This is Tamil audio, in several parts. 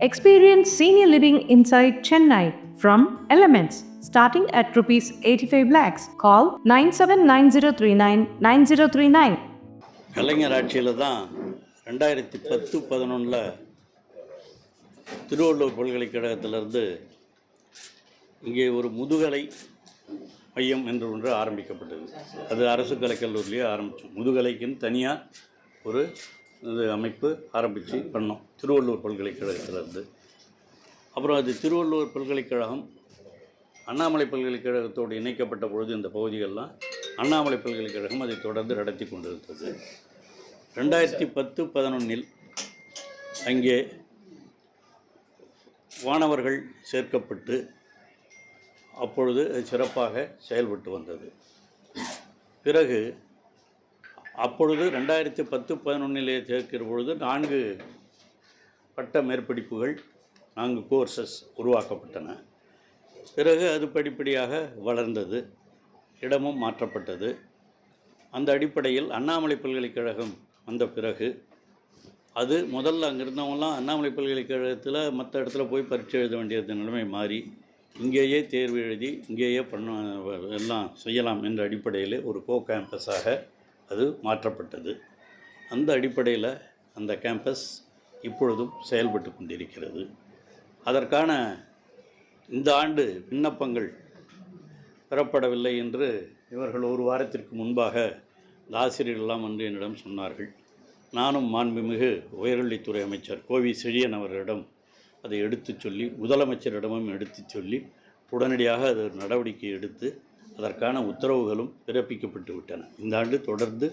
Experience senior living inside Chennai from Elements starting at rupees 85 lakhs. Call 9790399039. கலைஞர் ஆட்சியில் தான் 2010-11 திருவள்ளூர் பல்கலைக்கழகத்திலிருந்து இங்கே ஒரு முதுகலை மையம் என்று ஒன்று ஆரம்பிக்கப்பட்டது. அது அரசு கலைக்கல்லூரிலேயே ஆரம்பித்தோம். முதுகலைக்குன்னு தனியாக ஒரு இது அமைப்பு ஆரம்பித்து பண்ணோம் திருவள்ளூர் பல்கலைக்கழகத்திலேருந்து. அப்புறம் அது திருவள்ளூர் பல்கலைக்கழகம் அண்ணாமலை பல்கலைக்கழகத்தோடு இணைக்கப்பட்ட பொழுது இந்த பகுதிகளெலாம் அண்ணாமலை பல்கலைக்கழகம் அதை தொடர்ந்து நடத்தி கொண்டிருந்தது. 2010-11 அங்கே மாணவர்கள் சேர்க்கப்பட்டு அப்பொழுது அது சிறப்பாக செயல்பட்டு வந்தது. பிறகு அப்பொழுது 2010-11 சேர்க்கிற பொழுது 4 பட்ட மேற்படிப்புகள் 4 கோர்சஸ் உருவாக்கப்பட்டன. பிறகு அது படிப்படியாக வளர்ந்தது, இடமும் மாற்றப்பட்டது. அந்த அடிப்படையில் அண்ணாமலை பல்கலைக்கழகம் வந்த பிறகு அது முதல்ல அங்கே இருந்தவங்களாம் அண்ணாமலை பல்கலைக்கழகத்தில் மற்ற இடத்துல போய் பரீட்சை எழுத வேண்டியது நிலைமை மாறி இங்கேயே தேர்வு எழுதி இங்கேயே எல்லாம் செய்யலாம் என்ற அடிப்படையில் ஒரு கேம்பஸாக அது மாற்றப்பட்டது. அந்த அடிப்படையில் அந்த கேம்பஸ் இப்பொழுதும் செயல்பட்டு கொண்டிருக்கிறது. அதற்கான இந்த ஆண்டு விண்ணப்பங்கள் பெறப்படவில்லை என்று இவர்கள் ஒரு வாரத்திற்கு முன்பாக இந்த ஆசிரியர்களெல்லாம் வந்து என்னிடம் சொன்னார்கள். நானும் மாண்புமிகு உயர்கல்வித்துறை அமைச்சர் கோவி செழியன் அவர்களிடம் அதை எடுத்து சொல்லி முதலமைச்சரிடமும் எடுத்து சொல்லி உடனடியாக அது நடவடிக்கை எடுத்து அதற்கான உத்தரவுகளும் பிறப்பிக்கப்பட்டு விட்டன. இந்த ஆண்டு தொடர்ந்து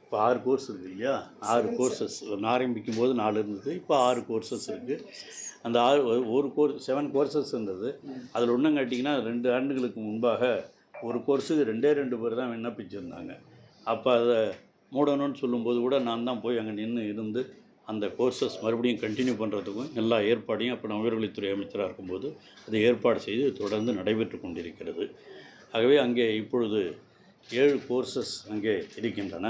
இப்போ 6 கோர்ஸ் இருக்குது இல்லையா, 6 கோர்சஸ் ஆரம்பிக்கும் போது 4 இருந்தது, இப்போ 6 கோர்சஸ் இருக்குது. அந்த 7 கோர்சஸ் இருந்தது. அதில் ஒன்றும் காட்டிங்கன்னா 2 ஆண்டுகளுக்கு முன்பாக ஒரு கோர்ஸுக்கு 2 பேர் தான் விண்ணப்பிச்சிருந்தாங்க. அப்போ அதை மூடணும்னு சொல்லும்போது கூட நான் தான் போய் அங்கே நின்று இருந்து அந்த கோர்சஸ் மறுபடியும் கண்டினியூ பண்ணுறதுக்கும் எல்லா ஏற்பாடையும் அப்போ நான் உயர்கல்வித்துறை அமைச்சராக இருக்கும்போது அதை ஏற்பாடு செய்து தொடர்ந்து நடைபெற்று கொண்டிருக்கிறது. ஆகவே அங்கே இப்பொழுது 7 கோர்சஸ் அங்கே இருக்கின்றன.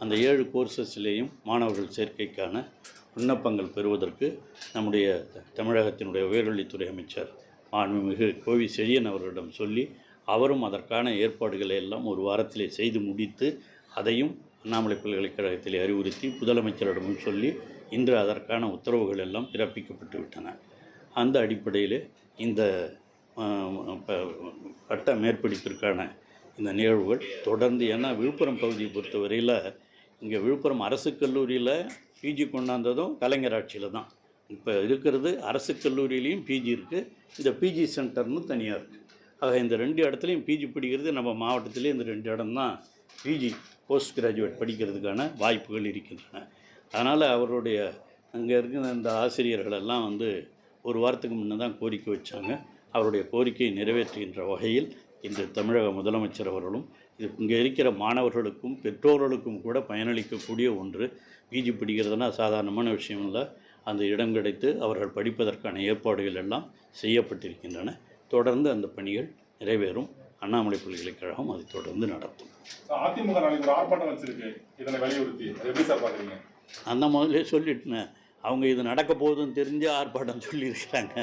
அந்த 7 கோர்சஸ்லேயும் மாணவர்கள் சேர்க்கைக்கான விண்ணப்பங்கள் பெறுவதற்கு நம்முடைய தமிழகத்தினுடைய உயர்கல்வித்துறை அமைச்சர் மாண்புமிகு கோவி செழியன் அவர்களிடம் சொல்லி அவரும் அதற்கான ஏற்பாடுகளை எல்லாம் ஒரு வாரத்திலே செய்து முடித்து அதையும் அண்ணாமலை பல்கலைக்கழகத்திலே அறிவுறுத்தி முதலமைச்சரிடமும் சொல்லி இன்று அதற்கான உத்தரவுகள் எல்லாம் பிறப்பிக்கப்பட்டு விட்டன. அந்த அடிப்படையில் இந்த பட்ட மேற்படிப்பிற்கான இந்த நிகழ்வுகள் தொடர்ந்து, ஏன்னா விழுப்புரம் பகுதியை பொறுத்தவரையில் இங்கே விழுப்புரம் அரசு கல்லூரியில் பிஜி கொண்டாந்ததும் கலைஞர் ஆட்சியில் தான். இப்போ இருக்கிறது அரசு கல்லூரியிலையும் பிஜி இருக்குது, இந்த பிஜி சென்டர்னு தனியாக இருக்குது. ஆக இந்த 2 இடத்துலையும் பிஜி படிக்கிறது நம்ம மாவட்டத்திலே இந்த 2 இடம் தான் பிஜி போஸ்ட் கிராஜுவேட் படிக்கிறதுக்கான வாய்ப்புகள் இருக்கின்றன. அதனால் அவருடைய அங்கே இருக்கிற இந்த ஆசிரியர்களெல்லாம் வந்து ஒரு வாரத்துக்கு முன்னே தான் கோரிக்கை வச்சாங்க. அவருடைய கோரிக்கையை நிறைவேற்றுகின்ற வகையில் இன்று தமிழக முதலமைச்சர் அவர்களும் இது இங்கே இருக்கிற மாணவர்களுக்கும் பெற்றோர்களுக்கும் கூட பயனளிக்கக்கூடிய ஒன்று. பிஜி படிக்கிறதுனா சாதாரணமான விஷயம் இல்லை. அந்த இடம் கிடைத்து அவர்கள் படிப்பதற்கான ஏற்பாடுகள் எல்லாம் செய்யப்பட்டிருக்கின்றன. தொடர்ந்து அந்த பணிகள் நிறைவேறும். அண்ணாமலை பல்கலைக்கழகம் அதை தொடர்ந்து நடத்தும். அதிமுக நாளைக்கு ஒரு ஆர்ப்பாட்டம் வச்சிருக்கு, இதனை வலியுறுத்தி எப்படி சார் பார்க்குறீங்க? அந்த முதல்ல சொல்லிட்டேன், அவங்க இது நடக்க போகுதுன்னு தெரிஞ்சு ஆர்ப்பாட்டம் சொல்லியிருக்கிறாங்க.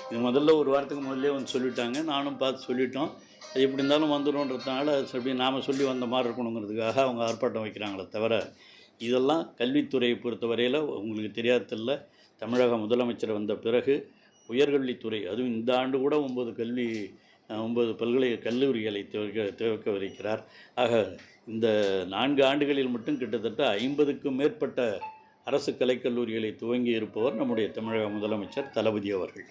இது முதல்ல ஒரு வாரத்துக்கு முதல்ல வந்து சொல்லிட்டாங்க, நானும் பார்த்து சொல்லிட்டோம். அது எப்படி இருந்தாலும் வந்துடும்ன்றதுனால அப்படி நாம் சொல்லி வந்த மாதிரி இருக்கணுங்கிறதுக்காக அவங்க ஆர்ப்பாட்டம் வைக்கிறாங்களே தவிர, இதெல்லாம் கல்வித்துறையை பொறுத்தவரையில் உங்களுக்கு தெரியாததில்ல. தமிழக முதலமைச்சர் வந்த பிறகு உயர்கல்வித்துறை, அதுவும் இந்த ஆண்டு கூட 9 கல்லூரிகளை துவக்கவிருக்கிறார். ஆக இந்த 4 ஆண்டுகளில் மட்டும் கிட்டத்தட்ட 50க்கும் மேற்பட்ட அரசு கலைக்கல்லூரிகளை துவங்கி இருப்பவர் நம்முடைய தமிழக முதலமைச்சர் தளபதி அவர்கள்.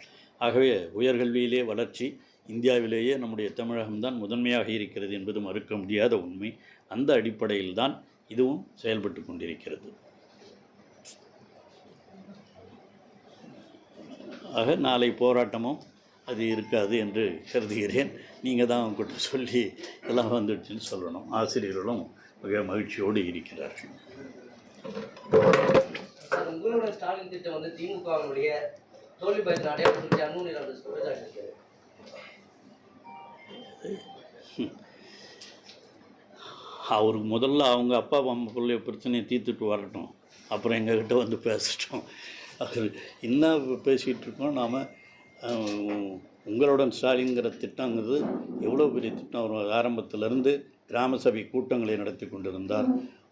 ஆகவே உயர்கல்வியிலே வளர்ச்சி இந்தியாவிலேயே நம்முடைய தமிழகம்தான் முதன்மையாக இருக்கிறது என்பது மறுக்க முடியாத உண்மை. அந்த அடிப்படையில் தான் இதுவும் செயல்பட்டு கொண்டிருக்கிறது. ஆக நாளை போராட்டமும் அது இருக்காது என்று கருதுகிறேன். நீங்கள் தான் அவங்ககிட்ட சொல்லி எல்லாம் வந்துடுச்சுன்னு சொல்லணும். ஆசிரியர்களும் மிக மகிழ்ச்சியோடு இருக்கிறார்கள். உங்களோட ஸ்டாலின் திட்டம் வந்து திமுகவுடைய தோல்வி பயத்தில் அடையாளப்படுத்தி அன்னூரில் அவருக்கு முதல்ல அவங்க அப்பா அம்மாக்குள்ளே பிரச்சனையை தீர்த்துட்டு வரட்டும், அப்புறம் எங்ககிட்ட வந்து பேசட்டும். அவர் இன்னும் பேசிகிட்டு இருக்கோம் நாம். உங்களுடன் ஸ்டாலின்கிற திட்டங்கிறது எவ்வளோ பெரிய திட்டம். அவர் ஆரம்பத்திலிருந்து கிராம சபை கூட்டங்களை நடத்தி கொண்டிருந்தார்.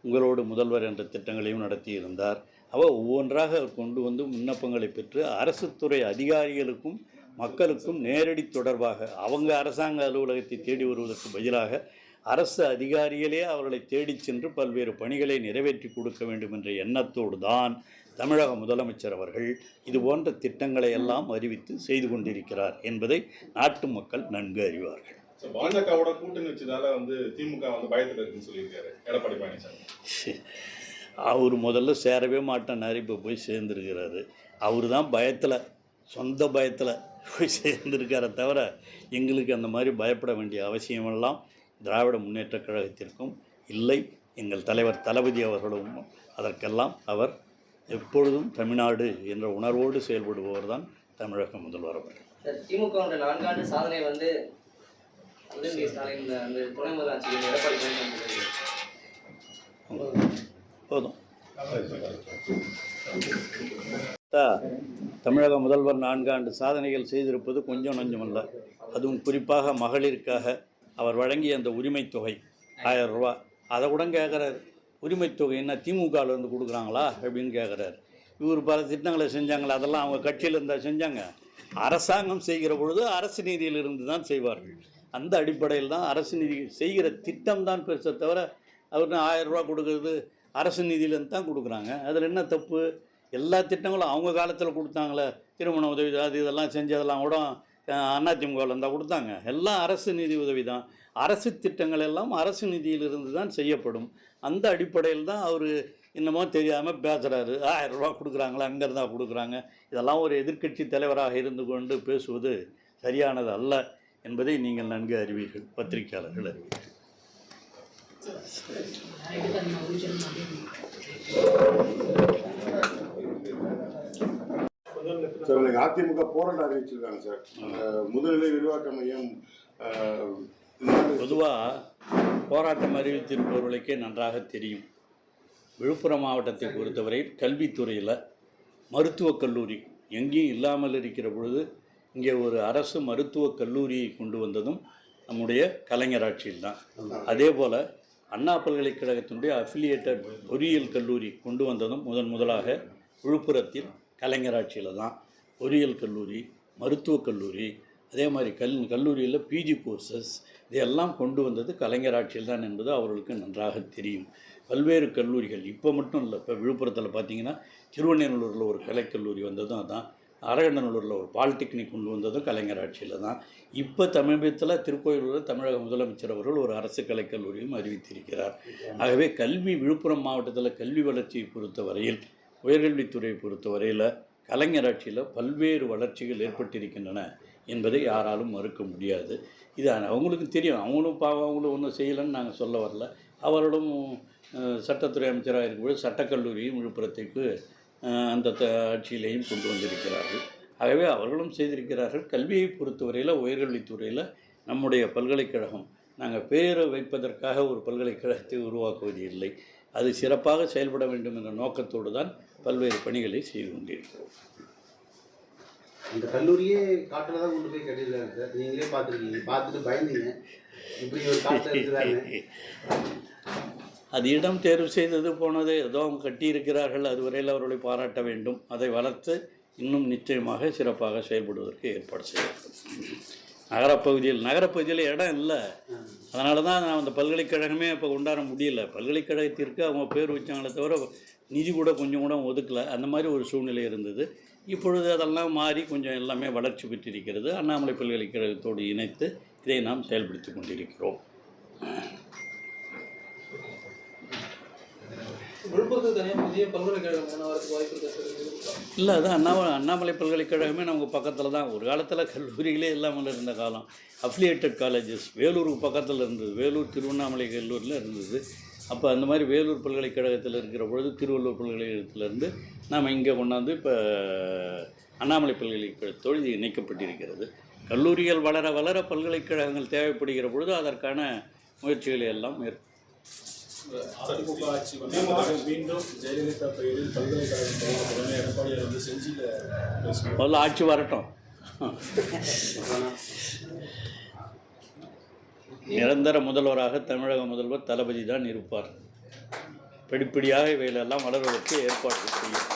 உங்களோடு முதல்வர் என்ற திட்டங்களையும் நடத்தியிருந்தார். அவர் ஒவ்வொன்றாக அவர் கொண்டு வந்து விண்ணப்பங்களை பெற்று அரசு துறை அதிகாரிகளுக்கும் மக்களுக்கும் நேரடி தொடர்பாக அவங்க அரசாங்க அலுவலகத்தை தேடி வருவதற்கு பதிலாக அரசு அதிகாரிகளே அவர்களை தேடி சென்று பல்வேறு பணிகளை நிறைவேற்றி கொடுக்க வேண்டும் என்ற எண்ணத்தோடு தான் தமிழக முதலமைச்சர் அவர்கள் இது போன்ற திட்டங்களை எல்லாம் அறிவித்து செய்து கொண்டிருக்கிறார் என்பதை நாட்டு மக்கள் நன்கு அறிவார்கள். பாஜகவோட கூட்டணி வச்சதால திமுக பயத்தில் இருக்குன்னு சொல்லியிருக்காரு எடப்பாடி பழனிசாமி. அவர் முதல்ல சேரவே மாட்டேன்னாரு, இப்போ போய் சேர்ந்துருக்கிறாரு. அவர் தான் பயத்தில், சொந்த பயத்தில் போய் சேர்ந்துருக்கார தவிர எங்களுக்கு அந்த மாதிரி பயப்பட வேண்டிய அவசியமெல்லாம் திராவிட முன்னேற்றக் கழகத்திற்கும் இல்லை. எங்கள் தலைவர் தளபதி அவர்களும் அதற்கெல்லாம் அவர் எப்பொழுதும் தமிழ்நாடு என்ற உணர்வோடு செயல்படுபவர் தான் தமிழக முதல்வர் அவர்கள். திமுக 4 ஆண்டு சாதனை உதயநிதி ஸ்டாலின் துணை முதலமைச்சர் எடப்பாடி பழனிசாமி போதும். தமிழக முதல்வர் 4 ஆண்டு சாதனைகள் செய்திருப்பது கொஞ்சம் நஞ்சமல்ல. அதுவும் குறிப்பாக மகளிருக்காக அவர் வழங்கிய அந்த உரிமை தொகை 1000 ரூபா, அதை கூட கேட்குறாரு. உரிமை தொகை என்ன திமுகவிலேருந்து கொடுக்குறாங்களா அப்படின்னு கேட்குறாரு. இவர் பல திட்டங்களை செஞ்சாங்களா, அதெல்லாம் அவங்க கட்சியில் இருந்தால் செஞ்சாங்க. அரசாங்கம் செய்கிற பொழுது அரசு நிதியிலிருந்து தான் செய்வார்கள். அந்த அடிப்படையில் தான் அரசு நிதி செய்கிற திட்டம் தான் பெருசை தவிர அவர் 1000 ரூபா கொடுக்கறது அரசு நிதியிலேருந்து தான் கொடுக்குறாங்க. அதில் என்ன தப்பு? எல்லா திட்டங்களும் அவங்க காலத்தில் கொடுத்தாங்களே, திருமண உதவி அது இதெல்லாம் செஞ்சதெல்லாம் கூட அதிமுகவில் இருந்தால் கொடுத்தாங்க. எல்லாம் அரசு நிதி உதவி தான். அரசு திட்டங்கள் எல்லாம் அரசு நிதியிலிருந்து தான் செய்யப்படும். அந்த அடிப்படையில் தான் அவர் என்னமோ தெரியாமல் பேசுகிறாரு. 1000 ரூபா கொடுக்குறாங்களா, அங்கே இருந்தால் கொடுக்குறாங்க. இதெல்லாம் ஒரு எதிர்க்கட்சி தலைவராக இருந்து கொண்டு பேசுவது சரியானது அல்ல என்பதை நீங்கள் நன்கு அறிவீர்கள், பத்திரிகையாளர்கள் அறிவீர்கள். சார், இன்னைக்கு அதிமுக போராட்டம் அறிவிச்சிருக்காங்க சார். முதுநிலை விரிவாக்க மையம் பொதுவாக போராட்டம் அறிவித்திருப்பவர்களுக்கே நன்றாக தெரியும். விழுப்புரம் மாவட்டத்தை பொறுத்தவரை கல்வித்துறையில் மருத்துவக் கல்லூரி எங்கேயும் இல்லாமல் இருக்கிற பொழுது இங்கே ஒரு அரசு மருத்துவக் கல்லூரியை கொண்டு வந்ததும் நம்முடைய கலைஞர் ஆட்சியில் தான். அதே போல் அண்ணா பல்கலைக்கழகத்தினுடைய அஃபிலியேட்டட் பொறியியல் கல்லூரி கொண்டு வந்ததும் முதலாக விழுப்புரத்தில் கலைஞர் ஆட்சியில் தான். பொறியியல் கல்லூரி, மருத்துவக் கல்லூரி, அதே மாதிரி கல்லூரியில் பிஜி கோர்சஸ் இதையெல்லாம் கொண்டு வந்தது கலைஞர் ஆட்சியில் தான் என்பது அவர்களுக்கு நன்றாக தெரியும். பல்வேறு கல்லூரிகள் இப்போ மட்டும் இல்லை, இப்போ விழுப்புரத்தில் பார்த்திங்கன்னா திருவண்ணூரில் ஒரு கலைக்கல்லூரி வந்ததும் அதான். அரகண்டநல்லூரில் ஒரு பாலிடெக்னிக் கொண்டு வந்ததும் கலைஞர் ஆட்சியில் தான். இப்போ சமீபத்தில் திருக்கோயிலூரில் தமிழக முதலமைச்சர் அவர்கள் ஒரு அரசு கலைக்கல்லூரியும் அறிவித்திருக்கிறார். ஆகவே கல்வி விழுப்புரம் மாவட்டத்தில் கல்வி வளர்ச்சியை பொறுத்தவரையில், உயர்கல்வித்துறையை பொறுத்தவரையில் கலைஞர் ஆட்சியில் பல்வேறு வளர்ச்சிகள் ஏற்பட்டிருக்கின்றன என்பதை யாராலும் மறுக்க முடியாது. இது அவங்களுக்கு தெரியும். அவங்களும் ஒன்றும் செய்யலைன்னு நாங்கள் சொல்ல வரல. அவர்களும் சட்டத்துறை அமைச்சராக இருக்கும்போது சட்டக்கல்லூரியும் விழுப்புரத்திற்கு அந்த ஆட்சியிலேயும் கொண்டு வந்திருக்கிறார்கள். ஆகவே அவர்களும் செய்திருக்கிறார்கள். கல்வியை பொறுத்தவரையில் உயர்கல்வித்துறையில் நம்முடைய பல்கலைக்கழகம், நாங்கள் பேரை வைப்பதற்காக ஒரு பல்கலைக்கழகத்தை உருவாக்குவது இல்லை. அது சிறப்பாக செயல்பட வேண்டும் என்ற நோக்கத்தோடு தான் பல்வேறு பணிகளை செய்து கொண்டிருக்கிறோம். அந்த கல்லூரியே காட்டில் தான் கொண்டு போய் கட்டியிருக்காங்க சார். நீங்களே பார்த்துருக்கீங்க, பார்த்துட்டு பயந்தீங்க இப்படி ஒரு காட்டில் இருக்கிறாங்க. அது இடம் தேர்வு செய்தது போனது ஏதோ அவங்க கட்டியிருக்கிறார்கள், அதுவரையில் அவர்களை பாராட்ட வேண்டும். அதை வளர்த்து இன்னும் நிச்சயமாக சிறப்பாக செயல்படுவதற்கு ஏற்பாடு செய்ய வேண்டும். நகரப்பகுதியில் இடம் இல்லை. அதனால தான் நான் அந்த பல்கலைக்கழகமே இப்போ கொண்டாட முடியல. பல்கலைக்கழகத்திற்கு அவங்க பேர் வச்சாங்களே தவிர நிதி கூட கொஞ்சம் கூட ஒதுக்கலை. அந்த மாதிரி ஒரு சூழ்நிலை இருந்தது. இப்பொழுது அதெல்லாம் மாறி கொஞ்சம் எல்லாமே வளர்ச்சி பெற்றிருக்கிறது. அண்ணாமலை பல்கலைக்கழகத்தோடு இணைத்து இதை நாம் செயல்படுத்தி கொண்டிருக்கிறோம். இல்லை, அதான் அண்ணாமலை பல்கலைக்கழகமே நமக்கு பக்கத்தில் தான். ஒரு காலத்தில் கல்லூரிகளே இல்லாமல் இருந்த காலம். அஃபிலியேட்டட் காலேஜஸ் வேலூருக்கு பக்கத்தில் இருந்தது. வேலூர் திருவண்ணாமலை கல்லூரியில் இருந்தது. அப்போ அந்த மாதிரி வேலூர் பல்கலைக்கழகத்தில் இருக்கிற பொழுது திருவள்ளூர் பல்கலைக்கழகத்திலேருந்து நாம் இங்கே கொண்டாந்து இப்போ அண்ணாமலை பல்கலைக்கழகத்தோடு இது இணைக்கப்பட்டிருக்கிறது. கல்லூரிகள் வளர வளர பல்கலைக்கழகங்கள் தேவைப்படுகிற பொழுது அதற்கான முயற்சிகளை எல்லாம் அதிமுக ஆட்சி வந்தால் மீண்டும் ஜெயலலிதா பெயரில் பல்கலைக்கழகம் தொடங்க எடப்பாடியார் வந்து செஞ்சியில் பேசுவார். முதல்ல ஆட்சி வரட்டும். நிரந்தர முதல்வராக தமிழக முதல்வர் தளபதி தான் இருப்பார். படிப்படியாக இவைகளெல்லாம் வளர்வதற்கு ஏற்பாடு செய்யும்.